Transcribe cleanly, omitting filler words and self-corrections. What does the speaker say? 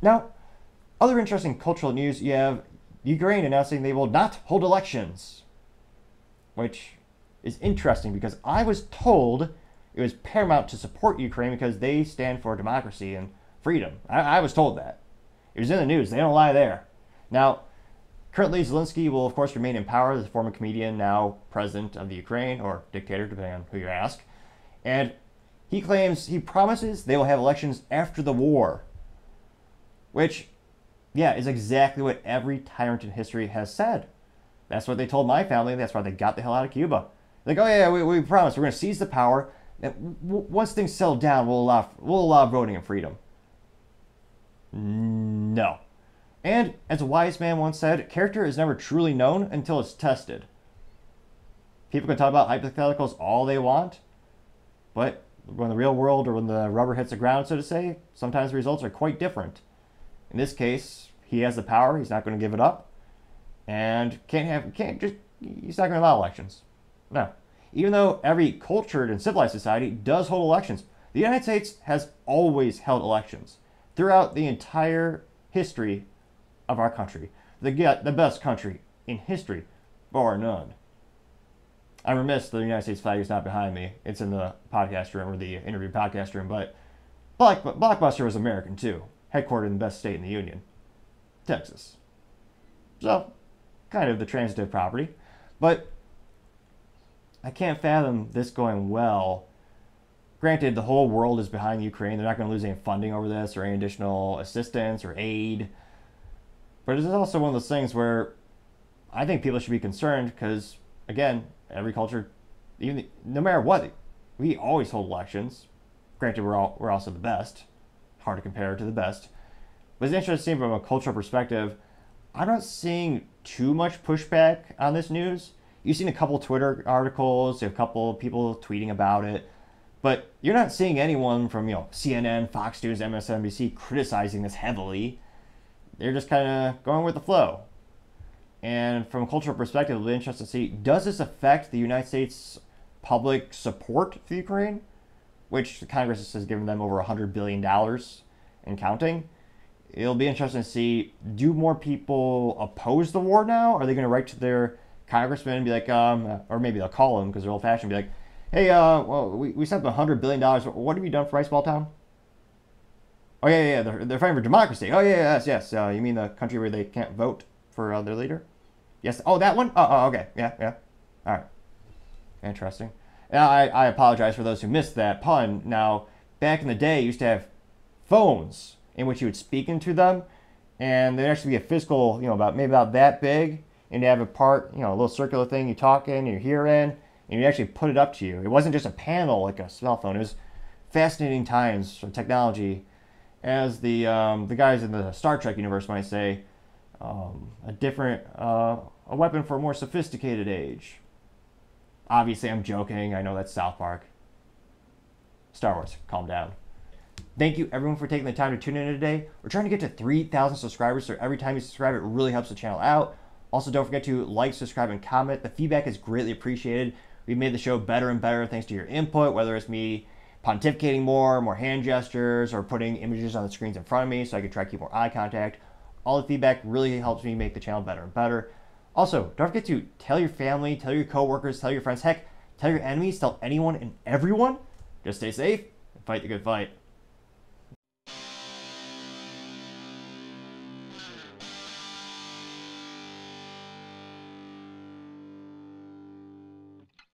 Now, other interesting cultural news, you have Ukraine announcing they will not hold elections, which is interesting because I was told it was paramount to support Ukraine because they stand for democracy and freedom. I was told that. It was in the news. They don't lie there. Now, currently, Zelensky will, of course, remain in power as a former comedian, now president of the Ukraine, or dictator, depending on who you ask. And he promises they will have elections after the war. Which, yeah, is exactly what every tyrant in history has said. That's what they told my family. That's why they got the hell out of Cuba. Like, oh yeah, we promise we're going to seize the power. And once things settle down, we'll allow voting and freedom. No. And as a wise man once said, character is never truly known until it's tested. People can talk about hypotheticals all they want, but when the real world or when the rubber hits the ground, so to say, sometimes the results are quite different. In this case, he has the power. He's not going to give it up, and he's not going to allow elections. No. Even though every cultured and civilized society does hold elections, the United States has always held elections throughout the entire history of our country. The best country in history, bar none. I'm remiss the United States flag is not behind me. It's in the podcast room, or the interview podcast room, but Blockbuster was American too, headquartered in the best state in the Union, Texas. So, kind of the transitive property. But I can't fathom this going well. Granted, the whole world is behind Ukraine. They're not going to lose any funding over this or any additional assistance or aid. But it is also one of those things where I think people should be concerned because, again, every culture, even no matter what, we always hold elections. Granted, we're also the best. Hard to compare to the best. But it's interesting from a cultural perspective. I'm not seeing too much pushback on this news. You've seen a couple Twitter articles, a couple people tweeting about it, but you're not seeing anyone from CNN, Fox News, MSNBC criticizing this heavily. They're just kind of going with the flow. And from a cultural perspective, it'll be interesting to see, does this affect the United States public support for Ukraine, which Congress has given them over $100 billion and counting? It'll be interesting to see, do more people oppose the war now? Are they going to write to their congressman and be like, or maybe they'll call them because they're old fashioned, and be like, hey, well, we spent $100 billion. What have you done for Rice Ball Town? Oh, yeah, they're fighting for democracy. Oh, yeah, yes. You mean the country where they can't vote for their leader? Yes. Oh, that one? Oh, okay. Yeah. All right. Interesting. Now, I apologize for those who missed that pun. Now, back in the day, you used to have phones in which you would speak into them, and there'd actually be a physical, maybe about that big, and you have a part, a little circular thing you talk in, you hear in, and you actually put it up to you. It wasn't just a panel like a cell phone. It was fascinating times for technology. As the guys in the Star Trek universe might say, a weapon for a more sophisticated age. Obviously, I'm joking. I know that's South Park. Star Wars, calm down. Thank you, everyone, for taking the time to tune in today. We're trying to get to 3,000 subscribers, so every time you subscribe, it really helps the channel out. Also, don't forget to like, subscribe, and comment. The feedback is greatly appreciated. We've made the show better and better thanks to your input, whether it's me pontificating more hand gestures, or putting images on the screens in front of me so I can try to keep more eye contact. All the feedback really helps me make the channel better and better. Also, don't forget to tell your family, tell your coworkers, tell your friends, heck, tell your enemies, tell anyone and everyone. Just stay safe and fight the good fight.